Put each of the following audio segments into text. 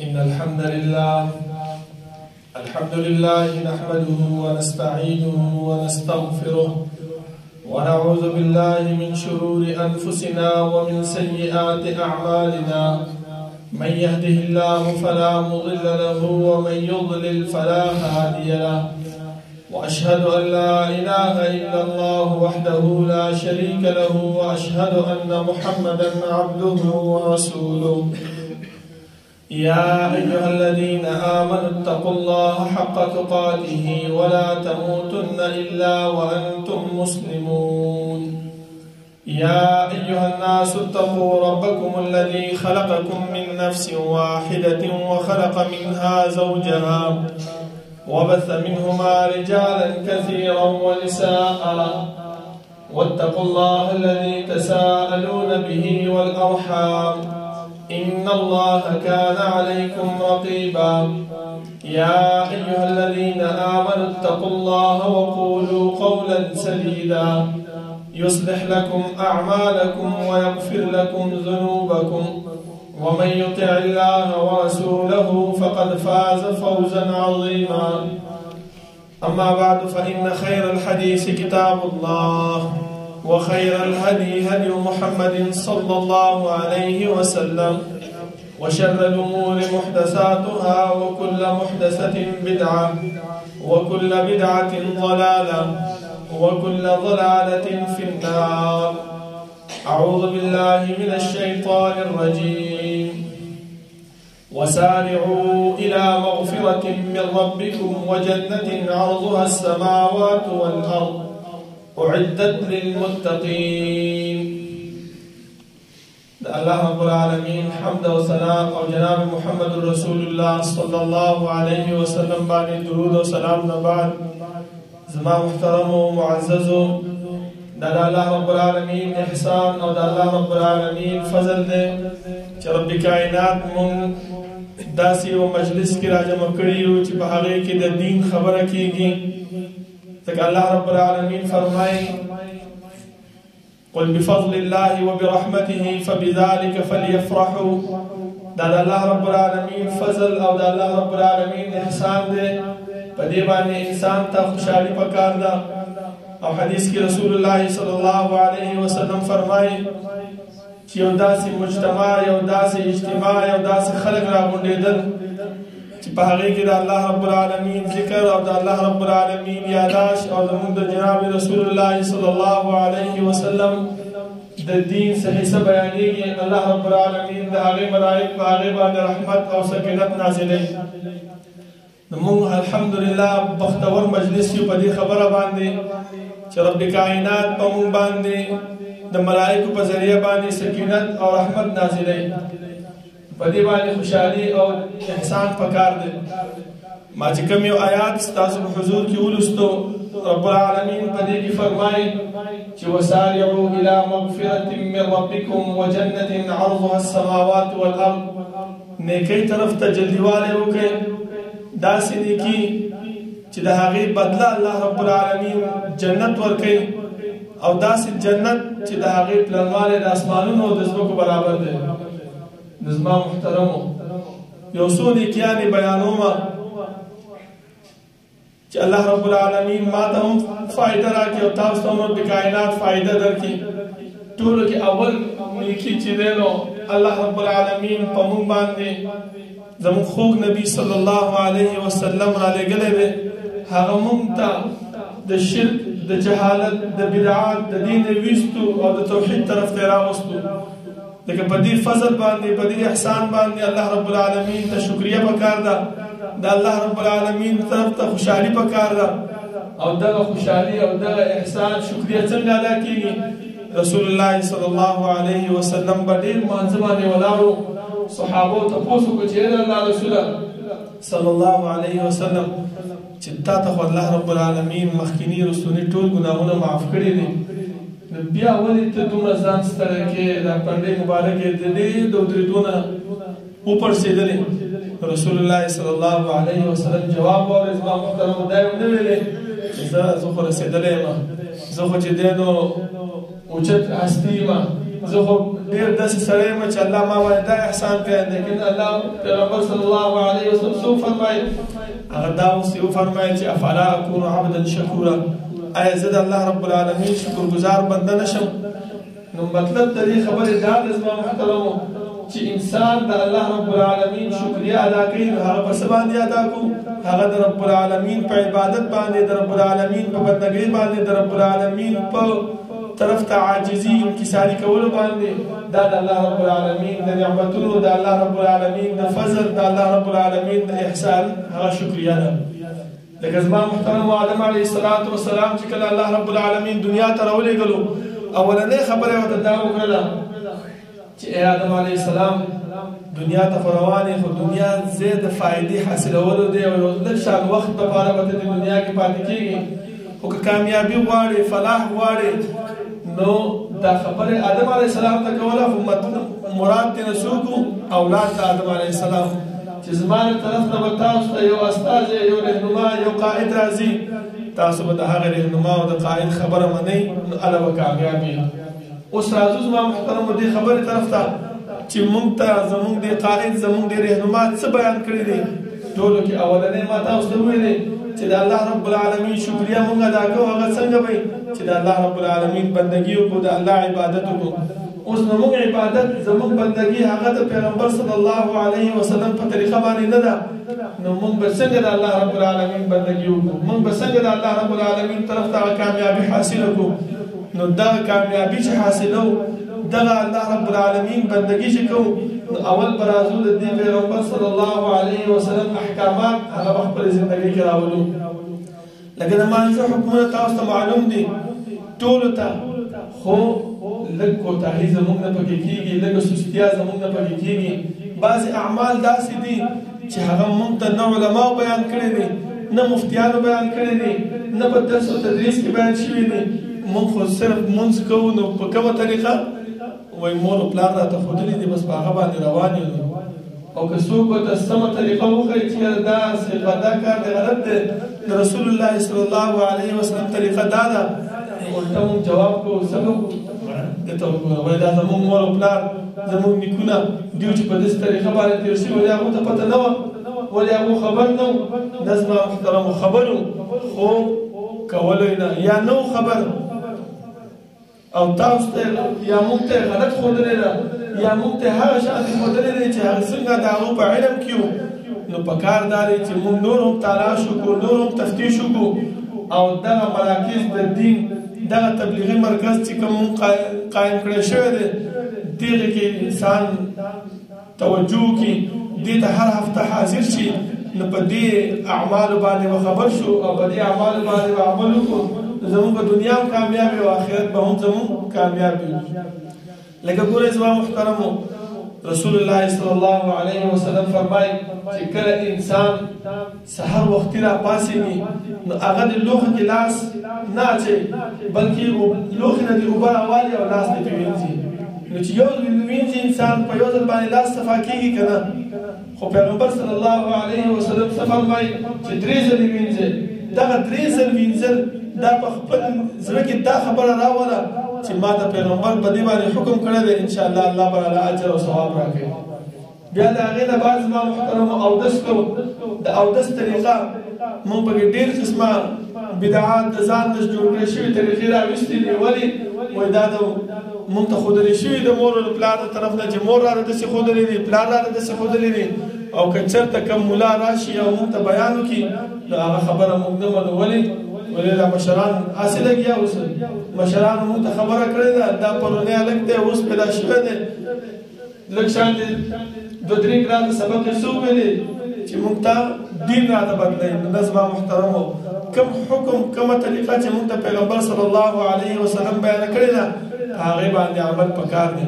إن الحمد لله نحمده ونستعينه ونستغفره ونعوذ بالله من شرور أنفسنا ومن سيئات أعمالنا. من يهده الله فلا مضل له ومن يضلل فلا هادي له، وأشهد أن لا إله إلا الله وحده لا شريك له، وأشهد أن محمدا عبده ورسوله. يا أيها الذين آمنوا اتقوا الله حق تقاته ولا تموتن إلا وأنتم مسلمون. يا أيها الناس اتقوا ربكم الذي خلقكم من نفس واحدة وخلق منها زوجها وبث منهما رجالا كثيرا ونساء، واتقوا الله الذي تساءلون به والأرحام إن الله كان عليكم رقيبا. يا أيها الذين آمنوا اتقوا الله وقولوا قولا سديدا يصلح لكم أعمالكم ويغفر لكم ذنوبكم، ومن يطع الله ورسوله فقد فاز فوزا عظيما. أما بعد، فإن خير الحديث كتاب الله، وخير الهدي هدي محمد صلى الله عليه وسلم، وشر الأمور محدثاتها، وكل محدثة بدعة، وكل بدعة ضلالة، وكل ضلالة في النار. أعوذ بالله من الشيطان الرجيم. وسارعوا إلى مغفرة من ربكم وجنة عرضها السماوات والأرض أعدت للمتقين. الله رب العالمين حمد و ثناء او جناب محمد رسول الله صلى الله عليه وسلم باندې درود و سلام نه بعد، زما محترم و معزز دا الله رب العالمین احسان او دا الله رب العالمین فضل دے چې رب کائنات مون داسې یو مجلس کې راجمع کړي او چې په هغه کې د دین خبره کیږي. ځکه الله رب العالمین فرمایي: قل بفضل الله وبرحمته فبذلك فليفرحوا. دا الله رب العالمین فضل او دا الله رب العالمین احسان دے، په دې باندې انسان ته خوشحالي پکار ده. او حدیث کې رسول الله صلی الله علیه وسلم فرمایي چې یو داسې مجتمع، یو داسې اجتماع، یو داسې خلق راغونډېدل چې په هغه کې د الله رب العالمین ذکر او د الله رب العالمین یاداش او زموږ د جناب رسول الله صلی الله علیه وسلم د دین صحیح څه بیانېږي. الله رب العالمین د هغې ملائک په هغې باندې رحمت او سکینت نازلوي. موږ الحمدلله بختور مجلس یو په دې خبره باندې چې رب کائنات په موږ باندې د ملائکو په ذریعه باندې سکینت او رحمت نازلوي. په دې باندې خوشحالي او احسان پکار دی. ما چې کوم یو آیات ستاسو په حضور کې ولوستو، رب العالمین په دې کې فرمایي چې وسارعوا الى مغفرة من ربكم وجنة عرضها السماوات والارض. نیکی طرف ته جلدیواله وکړئ، داسې نیکي چې د هغې بدله الله رب العالمین جنت ورکوي، او داسې جنت چې د هغې پلنوالی د اسمانونو او د ځمکو برابر دی. نظما محترمو، یو څو نیکیانې بیانومه چې الله رب العالمین ما ته هم فایده راکړي او تاسو ته هم رب کائنات فایده درکړي. ټولو کې اول نیکي چې دی نو الله رب العالمین په موږ باندې زموږ خوږ نبي صلی الله علیه وسلم را لېږلی دی. هغه موږ ته د شرک، د جهالت، د بدعات، د دین ویستو او د توحید طرف ته راوستو. لکه په دې فضل باندې، په دې احسان باندې الله رب العالمین ته شکریه پکار ده، د الله رب العالمین طرف ته خوشحالي پکار ده. او دغه خوشحالي او دغه احسان شکریه څنګه ادا کیږي؟ رسول الله صلی الله علیه وسلم په ډېر مانځه باندې ولاړو، صحابو تپوس وکړو چې الله رسوله صلی الله علیه وسلم چې تا ته خو الله رب العالمین مخکینی رسولي ټول ګناهونه معاف کړي دي، بیا ولې ته دومره ځان ستړی کې دا پنډۍ مبارکې د دې د ودرېدونه وپړسېدلې؟ رسول الله صلی الله علیه وسلم جواب واورېد. زما محترمو دا یې ونه ویلې چې زه خو رسېدلی یم، زه خو چې دی نو اوچت هستي یم، زه خو ډېر داسې سړی یم چې الله ما باندې دا احسان کړی لیکن الله پیغمبر صلی الله علیه وسلم څه وفرمایل هغه دا اوس یې وفرمایل چې افلا اکون عبدا شکورا آیا زه د الله رب العالمین شکرګزار بنده نشم نو مطلب د دې خبرې دا دی زما محترمو چې انسان د الله رب العالمین شکریه ادا کوي نو هغه په څه باندې ادا کړو هغه د رب العالمین په عبادت باندې د رب العالمین په بندګۍ باندې د رب العالمین په طرف ته عاجزي انکساري کولو باندې دا د الله رب العالمین د نعمتونو د الله رب العالمین د فضل د الله رب العالمین د احسان هغه شکریه ده لکه زما محترم آدم علیه السلام چې کله الله رب العالمین دنیا ته راولېږلو اولنۍ خبره ورته دا وکړله چې ای آدم علیه السلام دنیا ته خو روان یې خو دنیا ځای د فایدې حاصلولو دی او یو لږ شان وخت دپاره به ته د دنیا کې پاتې کېږي خو که کامیابي غواړې فلاح غواړې نو دا خبره آدم علیه السلام ته کوله خو مراد ترې څوک اولاد د آدم علیه السلام چې زما له طرف نه به تاسو ته یو استازی یو رهنما یو قائد راځي تاسو به د هغه رهنما او د قائد خبره منئ نو هله به کامیاب یې اوس راځو زما محترمو دې خبرې طرف ته چې موږ ته زموږ د قائد زموږ د رهنما څه بیان کړي دي ټولو کې اولنۍ ما تاسو ته وویلې چې د الله رب العالمین شکریه موږ ادا کوو هغه څنګه وي چې د الله رب العالمین بندګي وکړو د الله عبادت وکړو اوس زموږ عبادت زموږ بندګي هغه د پیغمبر صلی الله علیه وسلم په طریقه باندې نه ده نو موږ به څنګه د الله رب العالمین بندګي وکړو موږ به څنګه د الله رب العالمین طرف ته کامیابي حاصله کړو نو دا کامیابي چې حاصلو دغه الله رب العالمین بندګي چې کوو نو اول به راځو د دې پیغمبر صلی الله علیه وسلم احکامات هغه په خپل زندګۍ کې راولو لکه د مانځه حکمونه تاسو ته معلوم دي ټولو ته خو لږ کوتاهي زموږ نه پکې کېږي لږ سستیا زموږ نه پکې کېږي بعضې اعمال داسې دي چې هغه موږ ته نه علماو بیان کړي دي نه مفتیانو بیان کړي دي نه په درس او تدریس کې بیان شوي دي موږ خو صرف مونځ کوو نو په کومه طریقه وایي مور او پلار راته ښودلي دي بس په هغه باندې روان یو او که څوک ورته سمه طریقه وښایي چې دا دا کار دی غلط دی د رسول الله صلی الله علیه وسلم طریقه دا ده ورته موږ جواب کوو څه کوو دته وګوره وایي دا زموږ مور او پلار زموږ نیکونه دوی چې په داسې طریقه باندې تېر شوي ولې هغو ته پته نه وه ولې هغو خبر نه و دا زما محترمو خبر و خو کولی نه یا نه و خبر او تاسو ته یا موږ ته غلط ښودلې ده یا موږ ته هغه شان ښودلې دی چې هغه څنګه د هغو په علم کې وو نو پکار دا دی چې موږ نور هم تلاش وکړو نور هم تفتیش وکړو او دغه مراکز د دین دغه تبلیغي مرکز چې کوم قایم کړی شوی دی دغه کې انسان توجه وکړي دې ته هر هفته حاضر شي نو په دې اعمالو باندې به خبر شو او په دې اعمالو باندې به عمل وکړو زموږ په دنیا هم کامیاب او آخرت به هم زموږ کامیاب وي لکه ګورئ زما محترمو رسول الله صلی الله علیه وسلم فرمایي چې کله انسان سحر وختي راپاڅېږي نو هغه د لوښي کې لاس نه اچوي بلکې لوښي نه د اوبه راوالي او لاس نه پرې وینځي نو چې یو ځل وینځي انسان په یو ځل باندې لاس صفا کېږي که نه خو پیغمبر صلی الله علیه وسلم څه فرمایي چې 3 ځلې وینځي دغه 3 ځل وینځل دا په خپل زړه کې دا خبره راوله چې ما ته پیغمبر په دې باندې حکم کړی دی انشاءالله الله به راله اجر او ثواب راکوي بیا د هغې نه بعد زما محترمو اودس کوو د اودس طریقه موږ پکې ډېر قسمه بدعات د ځان نه جوړ کړی شوي طریقې راویستې دي ولې وایي دا د موږ ته ښودلې شوي د مور او پلار د طرف نه چې مور راله داسې ښودلې دي پلار راله داسې ښودلې دي او که چېرته کوم ملا راشي او موږ ته بیان وکړي نو هغه خبره موږ نه منو ولې دا مشران هسې لګیا اوس مشرانو موږ ته خبره کړې ده دا پرونی هلک دی اوس پیدا شوی دی لږ شان دی 2-3 ګرانه سبق یې څه وویلې چې موږ ته دین راته بدلوي نو دا زما محترمو کوم حکم کومه طریقه چې موږ ته پیغمبر صلی الله علیه وسلم بیانه کړې ده هغې باندې عمل پکار دی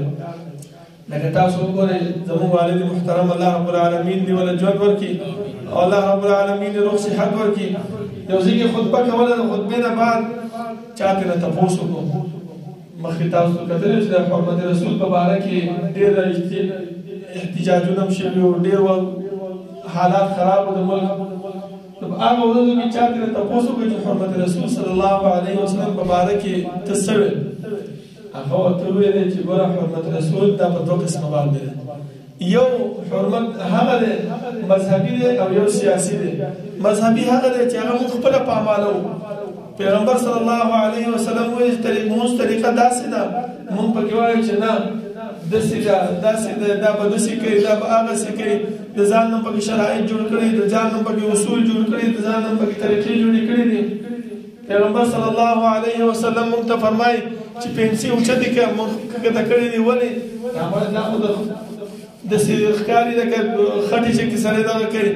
لکه تاسو وګورئ زموږ والد محترم الله رب العالمین دې وله ژوند ورکړي او الله رب العالمین دې روغ صحت ورکړي یو ځای کې خطبه کوله د خطبې نه بعد چا ترې تپوس وکړو مخکې تاسو کتلی چې د حرمت رسول په باره کې ډېر احتجاجونه هم شوي وو ډېر حالات خراب وو د ملک هغه ورځو کې چا ترې تپوس وکړو چې حرمت رسول صلی الله علیه وسلم په باره کې ته څه ویل هغه ورته وویل چې ګوره حرمت رسول دا په دوه قسمه باندې دی. یو حرمت هغه دی مذهبي دی او یو سیاسي دی. مذهبي هغه دی چې هغه موږ خپله په اعمالو پیغمبر صلی الله علیه وسلم وایي چې موږ طریقه داسې ده موږ پکې وایو چې نه داسې ده داسې ده دا به داسې کوي دا به هغسې کوي د ځان نه پکې شرایط جوړ کړي د ځان نه پکې اصول جوړ کړي د ځان نه پکې طریقې جوړې کړي دي. پیغمبر صلی الله علیه وسلم موږ ته فرمایي چې پنسي اوچتې کړه موږ کښته کړي دي ولې دا خو داسې ښکاري لکه خټې چې کې سړی دغه کوي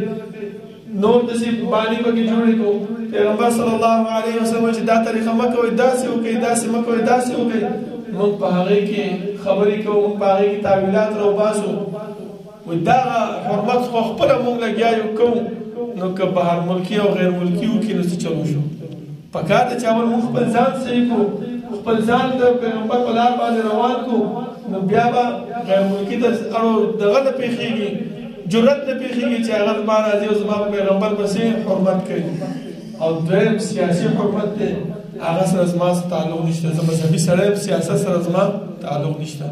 نور داسې بانې پکې جوړې کړو. پیغمبر صلی الله علیه وسلم چې دا طریقه مه کوئ داسې وکړئ داسې مه کوئ داسې وکړئ. موږ په هغې کې خبرې کوو موږ په هغې کې تعویلات راوباسو دغه حرمت خو خپله موږ لګیا یو کوو نو که بهر ملکي او غیر ملکي وکړي نو څه چلو شو. پکار ده چې اول موږ خپل ځان صحیح کړو خپل ځان د پیغمبر په لار باندې روان کړو نو بیا به غیر ملکي ته دغه نه پېښېږي جرأت نه پېښېږي چې هغه زما راځي او زما په پیغمبر پسې حرمت کوي. او دویم سیاسي حرمت دی هغه سره زما تعلق نشته زه مذهبي سړی یم سیاست سره زما تعلق نشته.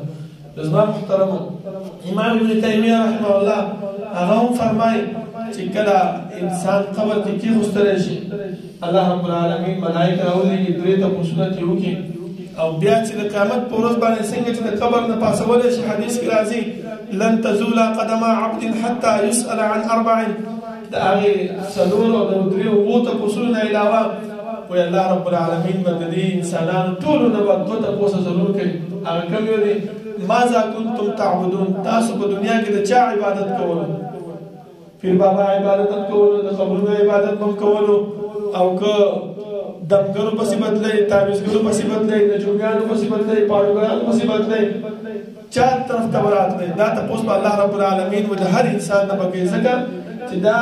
زما محترمو امام ابن تیمیه رحمه الله هغه هم فرمایي چې کله انسان قبر کې کېښودلی شي الله رب العالمین ملایکه راولېږي درې تپوسونه ترې وکړي او بیا چې د قیامت په ورځ باندې څنګه چې د قبر نه پاسولی شي حدیث کې راځي لن تزول قدم عبد حتى يسأل عن 4 د هغې څلورو او د درې اوو تپوسونو نه علاوه وایي الله رب العالمین به د دې انسانانو ټولو نه به 2 تپوسه ضرور کوي. هغه کوم یو دی ماذا کنتم تعبدون تاسو په دنیا کې د چا عبادت کولو پیر بابا عبادت کولو د قبرونو عبادت هم کولو او که دمګرو پسې بدلئ تعویذګرو پسې بدلئ نجومیانو پسې بدلئ پاړوګرانو پسې بدلئ چا طرف ته وراتلئ دا تپوس به الله رب العالمین و د هر انسان نه به کوي ځکه چې دا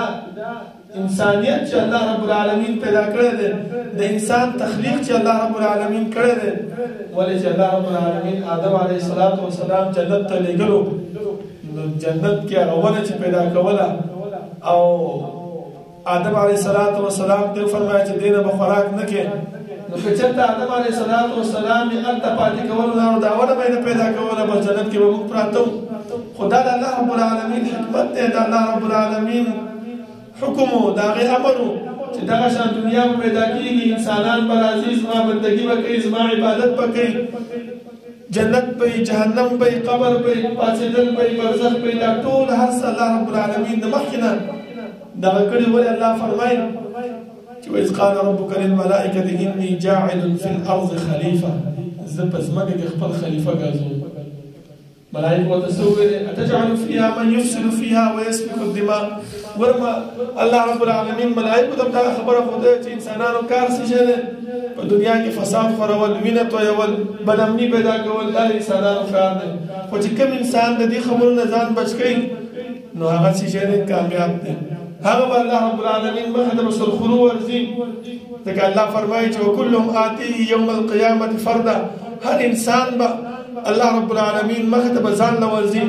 انسانیت چې الله رب العالمین پیدا کړی دی د انسان تخلیق چې الله رب العالمین کړی دی ولې چې الله رب العالمین آدم علیه السلام جنت ته لېږلو نو جنت کې هغه ونه چې پیدا کوله او آدم علیه السلام ته فرمایي چې دې نه به خوراک نه کې نو که چېرته آدم علیه السلام یې هلته پاتې کولو نه دا ونه به یې نه پیدا کوله بس جنت کې به موږ پراته وو. خو دا د الله رب العالمین حکمت دی د الله رب العالمین حکم و د هغې امر و چې دغه شان دنیا به پیدا کېږي انسانان به راځي زما بندګي به کوي زما عبادت به کوي جنت به وي جهنم به وي قبر به وي پاڅېدل به وي برزخ به وي دا ټول هر څه الله رب العالمین د مخکې نه دغه کړي ولې الله فرمایي چې وإذ قال ربك للملائکة إني جاعل في الأرض خلیفة زه په ځمکه کې خپل خلیفه ګرځوم. ملائکه ورته څه وویلې أتجعل فيها من يفسد فيها ويسفك الدماء ورما الله رب العالمین ملائکه ته دا خبره ښوده چې انسانانو کار څه شی دی په دنیا کې فساد خورول وینه تویول بدامني پیدا کول دا انسانانو کار دی خو چې کوم انسان د دې خبرو نه ځان بچ کوي نو هغه څه شی دی کامیاب دی هغه به الله رب العالمین مخې ته به سرخرو ورځي ځکه الله فرمایي چې وکلهم آتیه یوم القیامة فردا هر انسان به الله رب العالمین مخې ته به ځان له ورځي.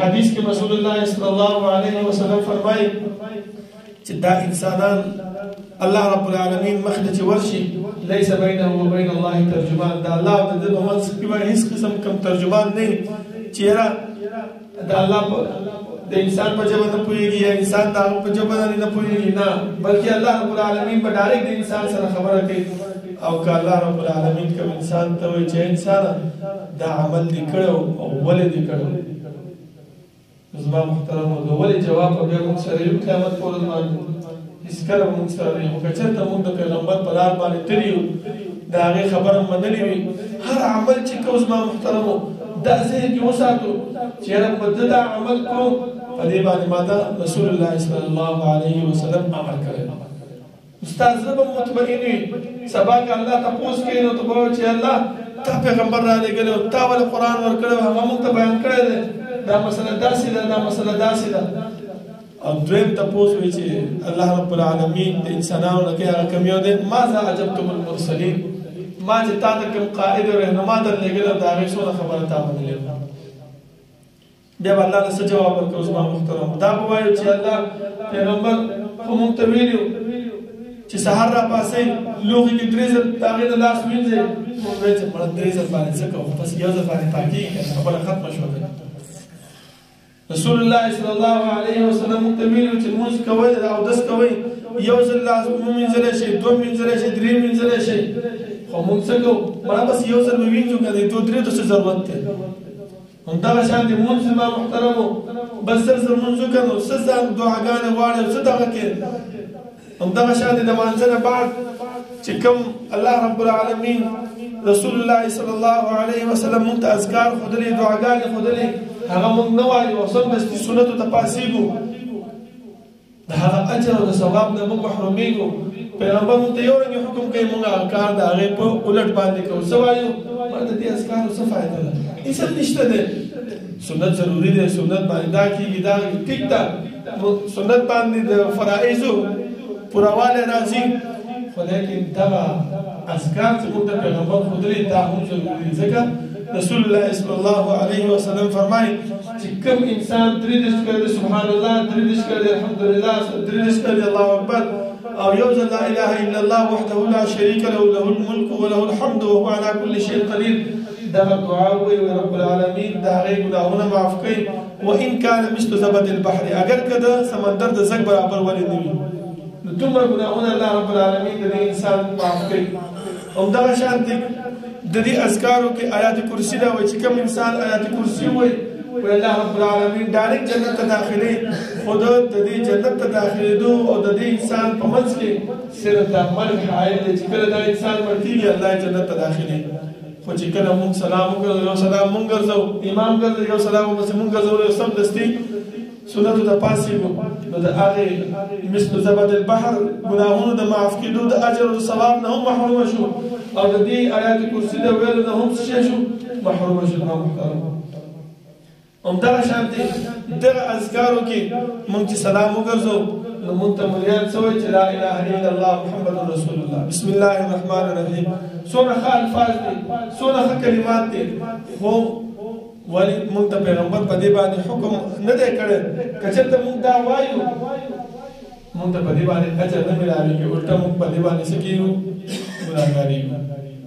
حدیث کې رسول الله صلی الله علیه وسلم فرمایي چې دا انسانان الله رب العالمین مخې ته چې ورشي لیس بینه وبین الله ترجمان دا الله او د ده په منځ کې به هېڅ قسم کوم ترجمان نه وي چې یاره د الله د انسان په ژبه نه پوهېږي یا انسان د هغه په ژبه نه پوهېږي نه بلکې الله رب العالمین به ډایرکټ د انسان سره خبره کوي او که الله رب العالمین کوم انسان ته وایي چې انسانه دا عمل دې کړی او ولې دې کړی زما محترمو د ولې جواب به بیا موږ سره یو قیامت په ورځ باندې هېڅکله به موږ سره نه یو که چېرته موږ د پیغمبر په لار باندې تللي یو د هغې خبره منلې وي هر عمل چې کوو زما محترمو دا ذهن کې وساتو چې یاره په ده دا عمل کوم په دې باندې ما ته رسول الله صلی الله علیه وسلم امر کړی استاد زه به مطمئن وي سبا که الله تپوس کوي نو ته به وایې چې الله تا پیغمبر رالیږلی او تا ولې قرآن ورکړی و هغه موږ ته بیان کړی دی دا مسله داسې ده دا مسله داسې ده او دویم تپوس وایي چې الله رب العالمین د انسانانو نه کوي هغه کوم یو دی ماذا عجبتم المرسلین ما چې تا ته کوم قائد او رهنما درلېږلی او د هغې څونه خبره تا منلې وه بیا به الله نه څه جواب ورکړو زما محترم دا به وایو چې الله پیغمبر خو موږ ته ویلي چې سهار راپاڅئ لوښي کې 3 ځل د هغې نه لاس وینځئ مونږ چې مړه درې ځل باندې څه کوو پس یو ځل باندې پاکېږي خبره ختمه شوه. رسول الله صلی الله علیه وسلم موږ ته ویلي چې لمونځ کوئ او اودس کوئ یو ځل لازم ومینځلی شئ دوه مینځلی شئ درې مینځلی شئ خو موږ څه کوو مړه بس یو ځل به وینځو که د دوه درې ته څه ضرورت دی. همدغه شان دي لمونځ زما محترمو بس زر زر لمونځ وکړه نو څه ځان دعاګانې غواړي او څه دغه کې همدغه شان دي د لمانځه نه بعد چې کوم الله رب العالمین رسول الله صلی الله علیه وسلم موږ ته اذکار ښودلي دعاګانې ښودلي هغه موږ نه وایو او سمدستي سنتو ته پاڅېږو د هغه اجر او د ثواب نه موږ محرومېږو. پیغمبر موږ ته یو رنګې حکم کوي موږ هغه کار د هغې په الټ باندې کوو. څه وایو ما د دې اذکارو څه فایده ده هېڅ نشته دی. سنت ضروري دی سنت باندې دا کېږي دا ټیک ده سنت باندې د فرایضو پورووالی راځي خو لیکن دغه اذکار چې موږ ته پیغمبر ښودلي دا هم ضروري دي ځکه رسول الله صلی الله علیه وسلم فرمایي چې کوم انسان 33 کړي سبحان الله 33 کړي الحمدلله 33 کړي الله اکبر او یو ځل لا اله الا الله وحده لا شریک له له الملك وله الحمد وهو على كل شيء قدير دغه دعا وایي رب العالمین د هغې ګناهونه معاف کوي وان کان مثل زبد البحر اگر که د سمندر د زګ برابر ولې نه وي نو دومره ګناهونه الله رب العالمین د دې انسان معاف کوي. همدغه شان دي د دې اذکارو کې آیات کرسي دا وایي چې کوم انسان آیات کرسي وایي وایي الله رب العالمین ډایرکټ جنت ته داخلي خو د دې جنت ته داخلېدو او د دې انسان په منځ کې صرف د مرګ حایل دی چې کله دا انسان مړ کېږي الله یې جنت ته داخلي خو چې کله مونږ سلام وکړو یو سلام مونږ ګرځو امام ګرځي یو سلام وکړو مونږ ګرځو یو سمدستي سنتو ته پاڅېږو نو د هغې مثل زبد البحر ګناهونو د معاف کېدو د اجر او د ثواب نه هم محرومه شو او د دې آیات کرسي د ویلو نه هم څه شو محرومه شو. محترم همدغه شانتې دغه اذکارو کې مونږ چې سلام وګرځو نو مونږ ته مریان څه وایي چې لا اله الا الله محمد رسول الله بسم الله الرحمن الرحیم څومره ښه الفاظ دي څومره ښه کلمات دي خو ولې مونږ ته پیغمبر په دې باندې حکم نه دی کړی که چېرته مونږ دا وایو مونږ ته په دې باندې اجر نه ملاوېږي الټه مونږ په دې باندې څه کېږو ګناهګارېږو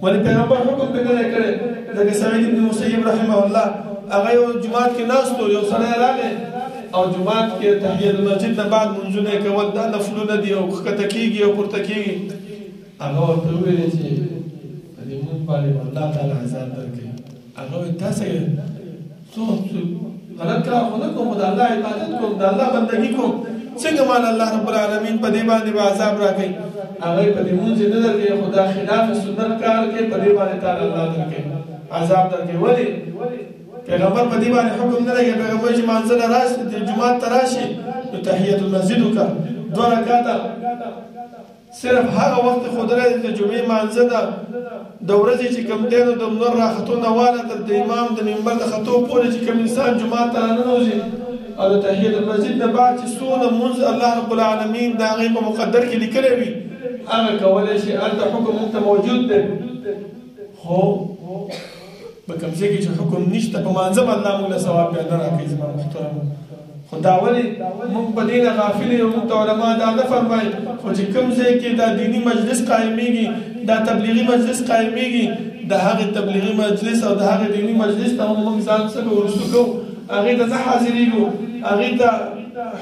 ولې پیغمبر حکم پرې نه دی کړی لکه سعید بن مسیب رحمه الله هغه یو جومات کې ناست و یو سړی راغی او جومات کې تحیة المسجد نه بعد منځونه یې کول دا نفلونه دي او ښکته کېږي او پورته کېږي هغه ورته وویلې چې په دې مونږ باندې الله تعالی عذاب درکوي هغه وایي تاسې غلط کار خو نه کوم د الله عبادت کوم د الله بندګي کوم څنګه مال الله رب العالمین په دې باندې به عذاب راکوي هغه په دې مونځ نه درکوي خو دا خلاف سنت کار کوي په دې باندې تعالی الله درکوي عذاب درکوي ولې پیغمبر په دې باندې حکم نه لګي پیغمبر چې مانځه نه راشي د جومات ته راشي نو تحیة المسجد وکړه 2 رکعاته صرف هغه وخت ښودلی دی د جمعې مانځه ده د ورځې چې کوم دی نو د منور راختو نه واله تر د امام د منبر د ختو پورې چې کوم انسان جومات ته راننوځي او د تحیة المسجد نه بعد چې څونه مونځ الله رب العالمین د هغې په مقدر کې لیکلی وي هغه کولی شي هلته حکم موږ ته موجود دی خو په کوم ځای کې چې حکم نشته په مانځه به الله موږ له ثواب بیا نه راکوي زما محترمو خو دا ولې موږ په دې نه غافل یو موږ ته علما دا نه فرمایي خو چې کوم ځای کې دا دیني مجلس قایمیږي دا تبلیغي مجلس قایمیږي د هغې تبلیغي مجلس او د هغې دیني مجلس ته هم موږ ځان څه کوو وروستو کوو هغې ته نه حاضرېږو هغې ته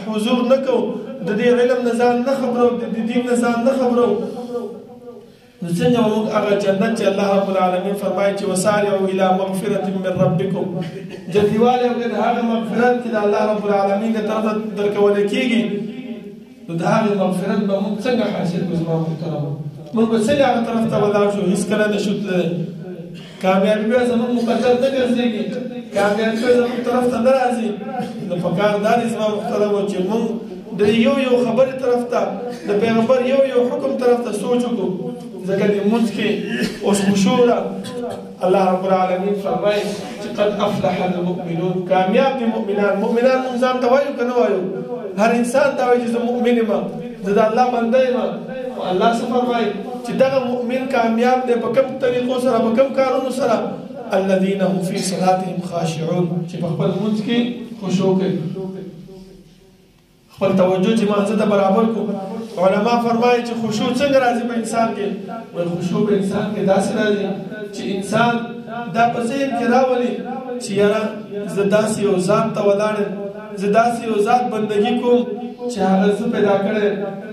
حضور نه کوو د دې علم نه ځان نه خبرو د دین نه ځان نه خبرو نو څنګه موږ هغه جنت چې الله رب العالمین فرمایي چې وسارعوا الى مغفرة من ربکم جلدیوالی وکړئ د هغه مغفرت چې د الله رب العالمین د طرفه درکولی کېږي نو د هغې مغفرت به موږ څنګه حاصل کړو زما محترمو موږ به څنګه هغه طرف ته ولاړ شو هېڅکله نه شو تللی کامیابي بیا زموږ مقدر نه ګرځېږي کامیابي بیا زموږ طرف ته نه راځي نو پکار دا دی زما محترمو چې موږ د یو خبرې طرف ته د پیغمبر یو حکم طرف ته سوچ وکړو ځکه د لمونځ کې اوس خشوع ده الله رب العالمین فرمایي چې قد افلح المؤمنون کامیاب دي مؤمنان مونږ ځان ته وایو که نه وایو هر انسان ته وایي چې زه مؤمن یم زه د الله بنده یم الله څه فرمایي چې دغه مؤمن کامیاب دی په کوم طریقو سره په کوم کارونو سره الذین هم فی صلاتهم خاشعون چې په خپل لمونځ کې خشوع کوي خپل توجه چې مانځه ته برابر کړو علما فرمایي چې خشوع څنګه راځي په انسان کې وایي خشوع په انسان کې داسې راځي چې انسان دا په ذهن کې راولي چې یاره زه داسې یو ذات ته ولاړ یم زه داسې یو ذات بندګي کوم چې هغه زه پیدا کړی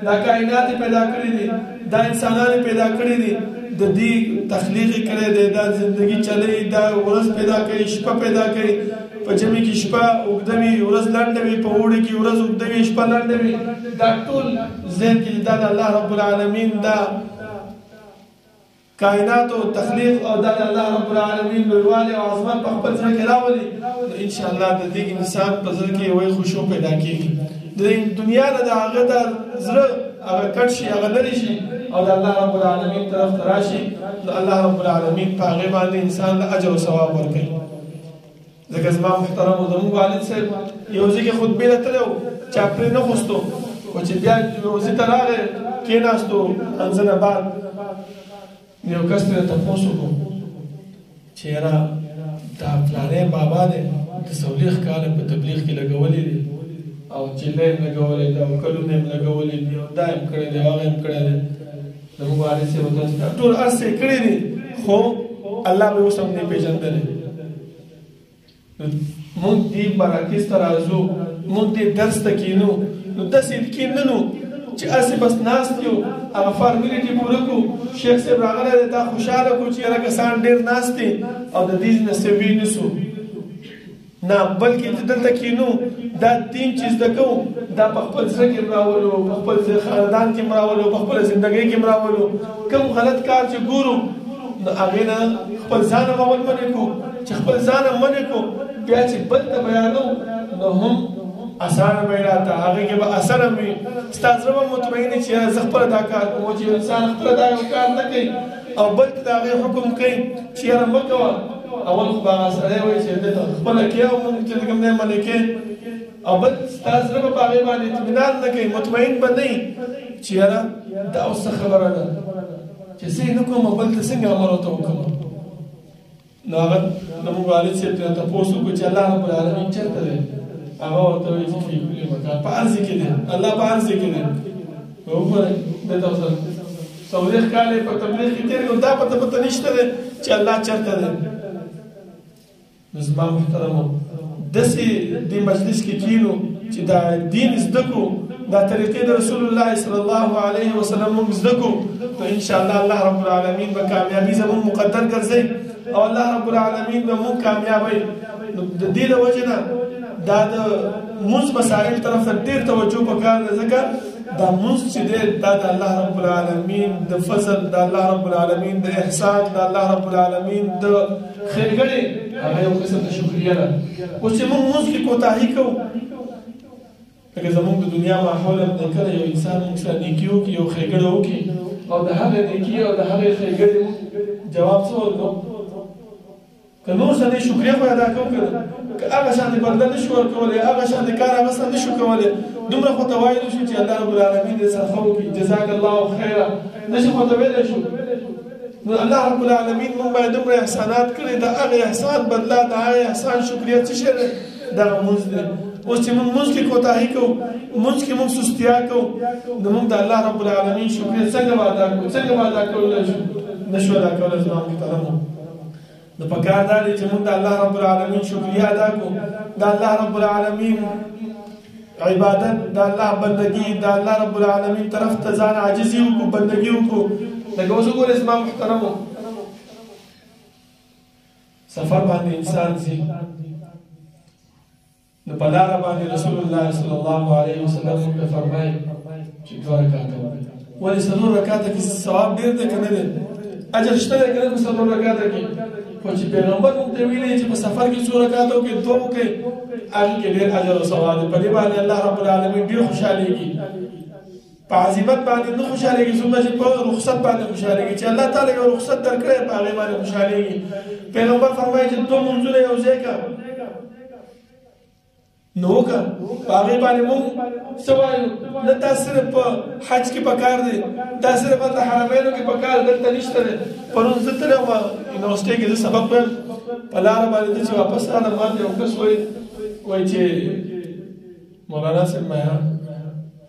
دا کائنات پیدا کړي دي دا انسانان پیدا کړي دي د دې تخلیق کړي دی دا زندگی چلی دا ورځ پیدا کړي شپه پیدا کړي په جمع کې شپه اوږده وي ورځ لنډه وي په اوړي کې ورځ اوږده وي شپه لنډه وي دا ټول ذهن کې دا د الله رب العالمین دا کائنات او تخلیق او د الله رب العالمین لویوالی او عظمت په خپل ځای کې راولي ان شاء الله د دې انسان په ځل کې وای خشوع پیدا کیږي د دنیا نه د هغه د زړه هغه کټ شي هغه لري شي او د الله رب العالمین طرف ته راشي د الله رب العالمین په هغه باندې انسان له اجر او ثواب ورکړي ځکه زما محترم او زموږ والد صاحب یو ځکه خطبه لته چا پرې نه خوستو او چې بیا یو ځکه ته راغی کېناستو انځنه بعد یو کس ته تاسو کو چې را دا پلانې بابا دې د سولېخ کال په تبلیغ کې لګولې دي او چې له لګولې دا کلونه لګولې دي او دایم کړې دي هغه هم کړې دي زموږ والد صاحب ته ټول ارسه کړې دي خو الله به اوس هم نه پیژندل مونږ دې مراکز ته راځو مونږ دې درس ته کینو نو داسې کیننو چې اسی بس ناست یو هغه فارمیلیټي پوره کو شیخ صاحب راغلی دا خوشاله کو چې هغه کسان ډېر ناست دي او د دې نه سوي نسو نه بلکې دلته کینو دا دین چې زده کوو دا په خپل ځای کې راولو په خپل خاندان کې راولو په خپل ژوندۍ کې راولو کوم غلط کار چې ګورو نو هغه نه خپل ځان اول منې کو چې خپل ځان منې کو بیا چې بل ته بیانو نو هم اسانه بیراته هغه کې به اثر وي ستاسو به مطمئن چې زه خپل دا کار کوم چې انسان خپل دا کار نه کوي او بل دا غي حکم کوي چې را مکوا اول خو به سره وي چې خپل کې او موږ چې کوم نه منې کې او بل ستاسو به په باندې اطمینان نه کوي مطمئن باندې چې را دا اوس خبره ده چې زه نه کوم بل ته څنګه امر وکړم نو هغه موږ والد صاحب ته تاسو کو چې الله رب العالمین چرته دی هغه ورته وایي چې په کلی مکان په ارض کې دی الله په ارض کې دی وګورئ د تاسو سولېخ کاله په تبلیغ کې تیر دا پته نشته چې الله چرته دی زما محترمو داسې د مجلس کې کینو چې دا دین زده کو دا طریقې د رسول الله صلی الله علیه وسلم موږ زده کو نو ان شاء الله الله رب العالمین به کامیابی زموږ مقدر ګرځي او الله رب العالمین به موږ کامیابی د دې د وجه نه دا د موږ مسائل طرف ته ډېر توجه وکړه ځکه دا موږ چې دا د الله رب العالمین د فضل د الله رب العالمین د احسان د الله رب العالمین د خیرګړې هغه یو قسم د شکریا ده اوس چې موږ کې کوتاهي کوو لکه زموږ د دنیا ماحول هم دی کله یو انسان موږ سره نیکي وکړي یو ښېګړه وکړي او د هغې نیکي او د هغې ښېګړې جواب څه ورکړو که نور څه نه شکریه خو ادا کوو که هغه شان بدله نه شو ورکولی هغه شان کار هغه څه نه شو کولی دومره خو ته ویلی شو چې الله رب العالمین دې سره ښه وکړي جزاک الله خیره نه شي خو ته ویلی شو نو الله رب العالمین موږ باید دومره احسانات کړي د هغې احسان بدله د هغې احسان شکریه څه شی دی دغه لمونځ دی اوس چې موږ لمونځ کې کوتاهي کوو لمونځ کې موږ سستیا کوو نو موږ د الله رب العالمین شکریه څنګه به ادا کړو څنګه به ادا کولی شو نه شو ادا کولی زما محترمو نو پکار دا دی چې موږ د الله رب العالمین شکریه ادا کړو د الله رب العالمین عبادت د الله بندگی د الله رب العالمین طرف ته ځان عاجزي وکړو بندگی وکړو لکه اوس وګورئ زما محترمو سفر باندې انسان ځي نو په لاره باندې رسول الله صلی الله علیه وسلم موږ فرمایي چې 2 رکعاته ولې 3 رکعاته کې ثواب ډېر دی که نه دی اجر شته دی که نه په 3 رکعاته کې خو چې پیغمبر موږ ته ویلي چې په سفر کې 2 رکعاته وکړئ 2 وکړئ هغې کې ډېر اجر او ثواب دی په دې باندې الله رب العالمین ډېر خوشحالېږي په عزیمت باندې نه خوشحالېږي څومره چې په رخصت باندې خوشحالېږي چې الله تعالی یو رخصت درکړی په هغې باندې خوشحالېږي پیغمبر فرمایي چې 2 منځونه یو ځای کړه نو که په هغې باندې موږ څه وایو نه دا صرف په حج کې پکار دی دا صرف هلته حرمینو کې پکار دلته نشته دی پرون زه تللی وم یونیورسټۍ کې زه سبق ویم په لاره باندې زه چې واپس رالم ماته یو کس وایي چې مولانا صاحب ما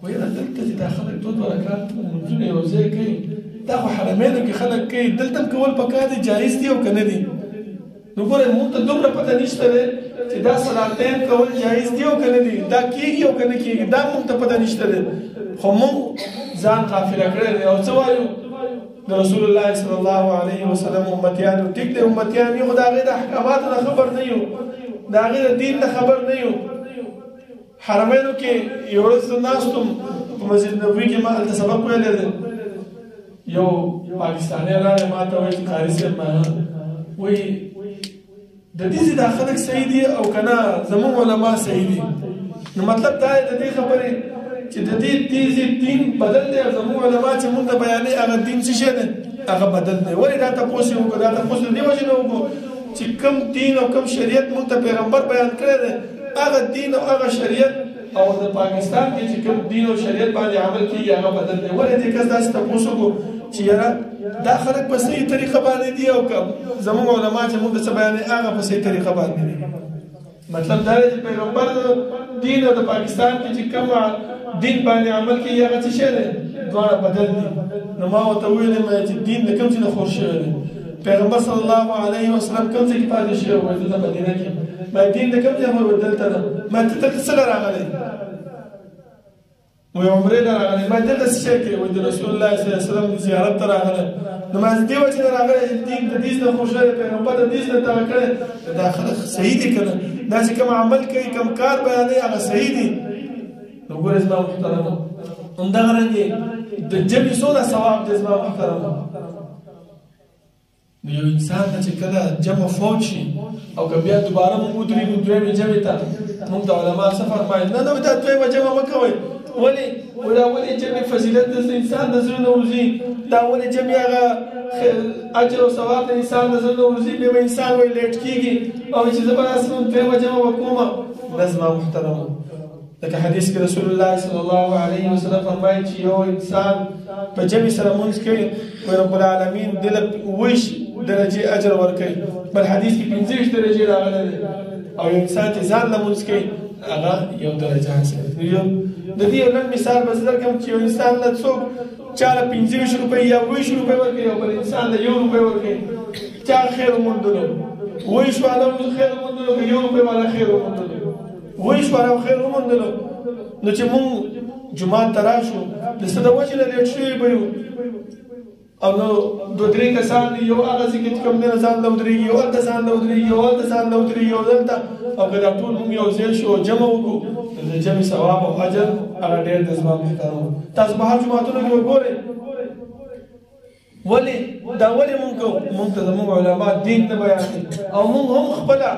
ویره دلته چې دا خلک 2 رکعات منځونه یو ځای کوي دا خو حرمینو کې خلک کوي دلته هم کول پکار دي جایز دي او که نه دي نو ګوره موږ ته دومره پته نشته دی چې دا صلاتین کول جایز دي او که نه دي دا کېږي او که نه کېږي دا موږ ته پته نشته دی خو موږ ځان قافله کړی دی او څه وایو د رسول الله صلی الله علیه وسلم امتیانو ټیک دی امتیان یو خو د هغې د احکاماتو نه خبر نه یو د هغې د دین نه خبر نه یو حرمینو کې یو ورځ زه ناست وم په مسجد نبوي کې ما هلته سبق ویلی دی یو پاکستانی راغی ما ته وایي چې قاري صاحب وایي د دې چې دا خلک صحیح دي او که نه زموږ علما صحیح دي نو مطلب دا دی د دې خبرې چې د دې دین بدل دی او زموږ علما چې موږ ته بیانوي هغه دین څه شی دی هغه بدل دی ولې دا تپوس یې وکړو دا تپوس د دې وجې نه وکړو چې کوم دین او کوم شریعت موږ ته پیغمبر بیان کړی دی هغه دین او هغه شریعت او د پاکستان کې چې کوم دین او شریعت باندې عمل کېږي هغه بدل دی ولې دې کس داسې تپوس وکړو چې یاره دا خلک په صحیح طریقه باندې دي او که زموږ علما چې موږ ته څه بیانوي هغه په صحیح طریقه باندې دي مطلب دا دی چې پیغمبر د دین او د پاکستان کې چې کوم دین باندې عمل کوي هغه څه شی دی دواړه بدل دي نو ما ورته ویلې چې دین د کوم ځای نه خور شوی دی پیغمبر صلی الله علیه وسلم کوم ځای کې پاتې شوی وای دلته مدینه کې ما دین د کوم ځای خور دلته ده ما ته دلته څه راغلی وی عمرې ته راغلی ما دلته څه شی کوي وایي د رسول الله صلی الله علیه وسلم زیارت ته راغلی نو ما دې وجې نه راغلی دین د دې نه خور شوی دی پیغمبر د دې نه تغیر کړی دا خلک صحیح دي که نه دا چې کوم عمل کوي کوم کار بیانوي هغه صحیح دي نو ګوره زما محترمه همدغرنګې د جمع څومره ثواب دی زما محترمه نو یو انسان ته چې کله جمع فوت شي او که بیا دوباره مونږ ودرېږو دویمې جمعې ته مونږ ته علما څه فرمایي نه نه دا دویمه جمع مه کوئ ولې دا ولې جمع فضیلت د انسان د زړه نه وځي دا ولې جمع هغه اجر او ثواب د انسان د زړه نه وځي بیا به انسان وایي لیټ کېږي او چې زه به داسې دویمه جمع وکومه نه زما محترمه لکه حدیث کې رسول الله صلی الله علیه وسلم فرمایي چې یو انسان په جمع سره مونځ کوي وایي رب العالمین دله 20 درجې اجر ورکوي بل حدیث کې 25 درجې راغلی دی او یو انسان چې ځان له مونځ کوي هغه یو درجه حاصلوي د دې یو لنډ مثال به زه درکړم چې یو انسان له څوک چا له 25 روپۍ یا 20 روپۍ ورکوي او بل انسان له 1 روپۍ ورکوي چا خیر وموندلو 20 والا خیر وموندلو که 1 روپۍ والا خیر وموندلو 20 والا خیر وموندلو نو چې مونږ جومات ته راشو د څه د وجې نه لیټ شوي به یو او نو 2-3 کسان دي یو هغه ځای کې چې کوم دی نه ځان له ودرېږي یو هلته ځان له ودرېږي یو هلته ځان له ودرېږي یو دلته او که دا ټول مونږ یو ځای شو جمع وکړو د جمع ثواب او اجر هغه ډېر د زما محترمو تاسو بهر جوماتونو کې وګورئ ولې دا ولې مونږ ته زموږ علما دین نه بیانوي او مونږ هم خپله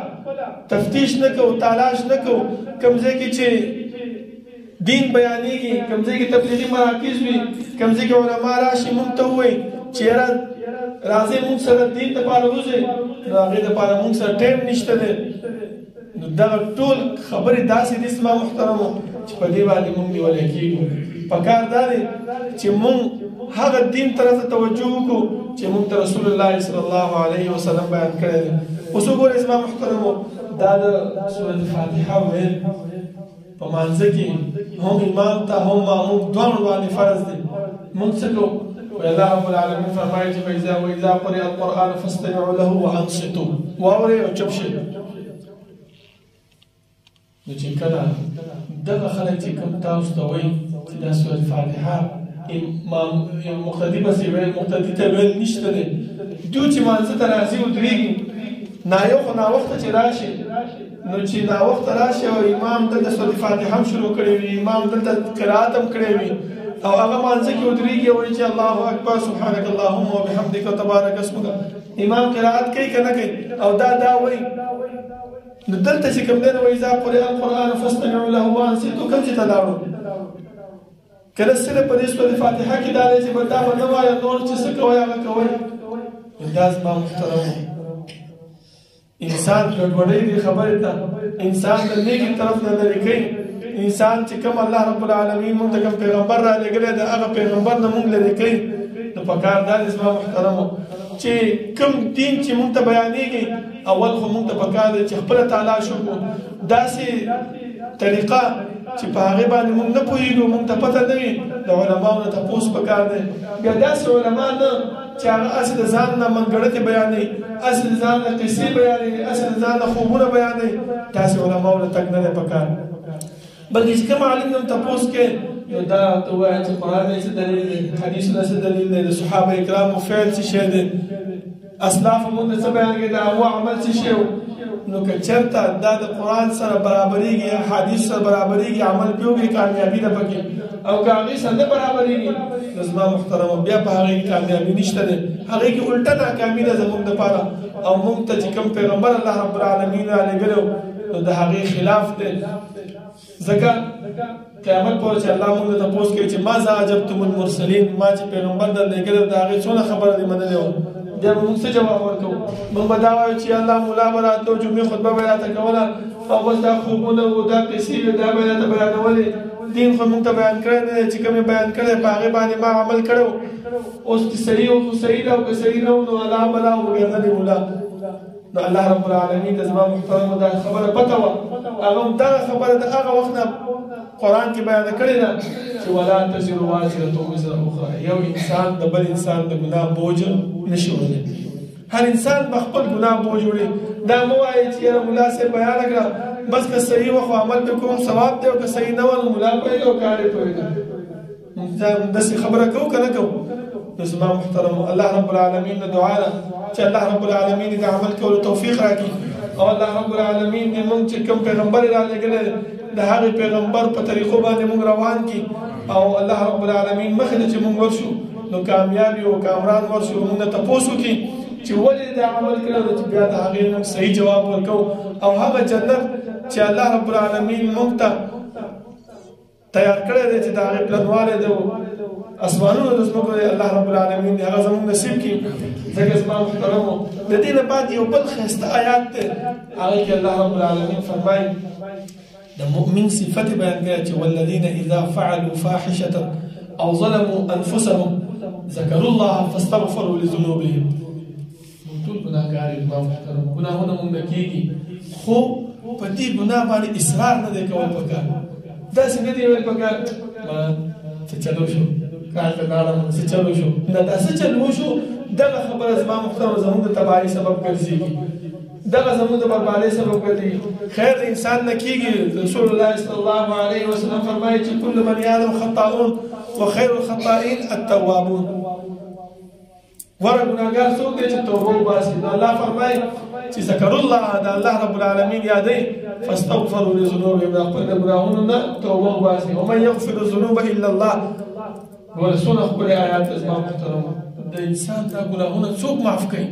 تفتیش نه کوو تالاش نه کوو کوم ځای کې چې دین بیانېږي کوم ځای کې تبلیغي مراکز وي کوم ځای کې علما راشي مونږ ته ووایي چې یاره راځئ مونږ سره دین دپاره وځئ نو هغې دپاره مونږ سره ټایم نشته دی نو دغه ټول خبرې داسې دي زما محترمو چې په دې باندې مونږ نیولی کېږو پکار دا دی چې مونږ هغه دین طرف ته توجه وکړو چې مونږ ته رسول الله صلی الله علیه وسلم بیان کړی دی اوس وګورئ زما محترمو دا د سورة فاتحه ویل په مانځه کې هم امام ته هم ماموم دواړو باندې فرض دی مونږ څه کوو وی الله رب العالمین فرمایي چې وإذا قرئ القرآن فاستمعوا له وانصتوا واورئ او چوپ شئ نو چې کله دغه خلک چې کوم تاسو ته وایي چې دا سورة فاتحه مقتدي پسې ویل مقتدي ته ویل نشته دی دوی چې مانځه ته راځي ودرېږي نایو خو ناوخته چې راشي نو چې ناوخته راشي او امام دلته سورة فاتحه هم شروع کړی وي امام دلته قرأت هم کړی وي او هغه مانځه کې ودرېږي او وایي چې الله اکبر سبحانک اللهم وبحمدک وتبارک اسمک امام قرأت کوي که نه کوي او دا وایي نو دلته چې کوم دی نو وإذا قرئ القرآن فاستمعوا له وانصتوا کوم ځای ته لاړو کله صرف په دې سورة فاتحه کې دا دی چې دا به نه وایه نور چې څه کوئ هغه کوئ دا زما محترمو انسان ګډوډۍ دې خبرې ته انسان د نیکي طرف نه لرې کوي انسان چې کوم الله رب العالمین مونږ ته کوم پیغمبر را لېږلی دی هغه پیغمبر نه مونږ لرې کوي نو پکار دا دی زما محترمو چې کوم دین چې مونږ ته بیانېږي اول خو مونږ ته پکار دی چې خپله تلاش وکړو داسې طریقه چې په هغه باندې موږ نه پوهیږو، موږ ته پته نه وي، د علماو نه تپوس پکار دی. بیا داسې علما نه چې هغه هسې د ځان نه منګړتې بیانوي، هسې د ځان نه قصې بیانوي، هسې د ځان نه خوبونه بیانوي، داسې علماو نه تګ نه دی پکار. بلکې چې کوم عالم نه تپوس کې نو دا ته ووایه چې قرآن یې څه دلیل دی، حدیث نه څه دلیل دی، د صحابه کرامو فعل څه شی دی، اسلافو موږ ته څه بیان کړي، د هغو عمل څه شی و. نو که چېرته دا د قرآن سره برابرېږي، حدیث سره برابرېږي، عمل پرې وکړي، کامیابي ده پکې. او که هغې سره نه برابرېږي نو زما محترمو بیا په هغې کې کامیابي نشته دی، هغې کې الټه ناکامي ده زموږ دپاره. او موږ ته چې کوم پیغمبر الله رب العالمین رالېږلی نو د هغې خلاف دی. ځکه قیامت پورې چې الله موږ ته تپوس کوي چې ماذا عجبتم المرسلین، ما چې پیغمبر درلېږلی د هغې څونه خبره دې منلې وه، بیا به موږ څه جواب ورکوو؟ موږ به دا وایو چې الله ملا به راتلو، جمعې خطبه به یې راته کوله، او بس دا خوبونه وو، دا قصې وې، دا به یې راته بیانولې. دین خو موږ ته بیان کړی نه دی، چې کوم یې بیان کړی په هغې باندې ما عمل کړی. اوس چې صحیح و خو صحیح ده، او که صحیح نه و نو الله بلا وګرځېدې ملا. نو الله رب العالمین د زما محترمو دا خبره پته وه، هغه هم دغه خبره د هغه وخت نه قرآن کې بیان کړې ده چې ولا تزر وازرة وزر اخرى، یو انسان د بل انسان د ګناه بوج نشي وړلی، هر انسان به خپل ګناه بوج وړي. دا مه وایئ چې یاره ملا صاحب بیان کړه بس که صحیح وه خو عمل پرې کوم ثواب دی، او که صحیح نه وه نو ملا پوهېږي او کار یې پوهېږي. داسې خبره کوو که نه کوو؟ نو زما محترمو الله رب العالمین نه دعا ده چې الله رب العالمین د عمل کولو توفیق راکړي، او الله رب العالمین دې موږ چې کوم پیغمبر یې رالېږلی د هغې پیغمبر په طریقو باندې موږ روان کړي، او الله رب العالمین مخې ته چې موږ ورشو نو کامیاب یو کامران ورشو، موږ نه تپوس وکړي چې ولې دا عمل کړی نو چې بیا د هغې موږ صحیح جواب ورکوو، او هغه جنت چې الله رب العالمین موږ ته تیار کړی دی چې د هغې پلنوالی دی اسمانونو د ځمکو دی، الله رب العالمین هغه زموږ نصیب کړي. ځکه زما محترمو د دې نه بعد یو بل ښایسته آیات دی، هغې کې الله رب العالمین فرمایي د مؤمن صفت بیان کړی چې والذین اذا فعلوا فاحشة او ظلموا انفسهم ذکروا الله فاستغفروا لذنوبهم. موږ ټول ګناهګار یو زما محترمو، ګناهونه موږ نه کېږي، خو په دې ګناه باندې اصرار نه دی کول پکار. داسې نه دی ویل پکار ما څه چلو شو کار ته لاړم څه چلو شو، نه دا څه چلو شو دغه خبره زما محترمو زموږ د تباهۍ سبب ګرځېږي، دغه زموږ د بربادۍ سبب ګرځېږي. خیر د انسان نه کېږي. رسول الله صلی الله علیه وسلم فرمایي چې کل بني آدم خطاؤون وخیر الخطائین التوابون. ورته ګناهګار څوک دی چې توبه وباسي. نو الله فرمایي چې ذکر الله د الله رب العالمین یادوي فاستغفروا لذنوبهم، د خپل ګناهونو نه توبه وباسي. ومن یغفر الذنوب الا الله. ګوره څونه ښکلي آیات زما محترمو، د انسان دا ګناهونه څوک معاف کوي؟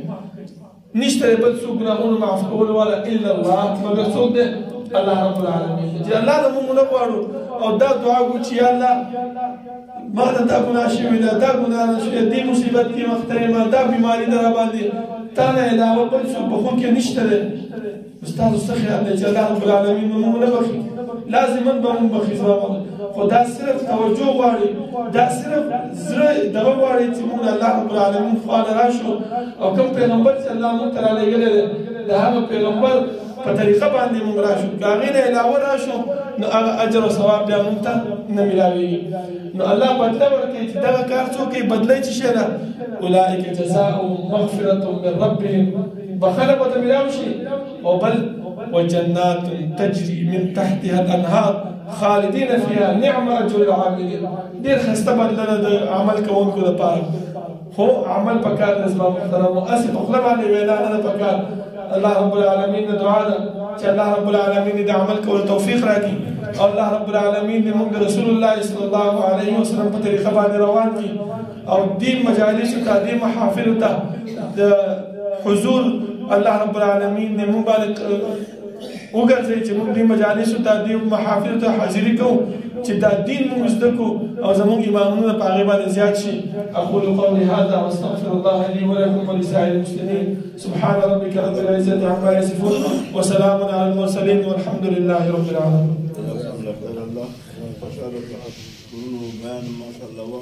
نشته بل څوک ګناهونه معاف کولو والا الا الله، مګر څوک دی؟ الله رب العالمین. چې الله نه موږ نه غواړو او دا دعا کوو چې یا الله ما ته دا ګناه شوې ده، دا ګناه نه شوې، دې مصیبت کې مخته یم، دا بیماري ده راباندې، تا نه علاوه بل څوک بخښونکی نشته دی. ستاسو څه خیال دی چې الله رب العالمین موږ نه بخښي؟ لازما به موږ بخښي زما، خو دا صرف توجه غواړي، دا صرف زړه دغه غواړي چې موږ الله رب العالمین خوا ته راشو، او کوم پیغمبر چې الله موږ ته رالېږلی دی د هغه پیغمبر په طریقه باندې موږ راشو، که هغې نه علاوه راشو نو هغه اجر او ثواب بیا موږ ته نه میلاوېږي. نو الله بدله ورکوي چې دغه کار څوک کوي، بدله یې څه شی ده؟ اولئک جزاؤهم مغفرة من ربهم، بخښنه به ورته میلاو شي، او بل وجنات تجري من تحتها الانهار خالدین فيها نعم اجر العاملین. ډېر ښایسته بدله د عمل کوونکو لپاره، خو عمل پکار دی زما محترمو، هسې په خوله باندې وینا نه ده پکار. الله رب العالمین نه دعا ده چې الله رب العالمین د عمل کولو توفیق راکړي، او الله رب العالمین دې موږ د رسول الله صلی الله علیه وسلم په طریقه باندې روان کړي، او دې مجالسو ته دې محافلو ته د حضور الله رب العالمین دې موږ باندې وګرځوي چې موږ دې مجالسو ته دې محافلو ته حاضري کوو چې دا دین موږ زده کړو او زموږ ایمانونه په هغې باندې زیات شي. اقول قولي هذا واستغفر الله لي ولكم ولسائر المسلمين. سبحان ربك رب العزة عما يصفون وسلام على المرسلين والحمد لله رب العالمين. ما شاء الله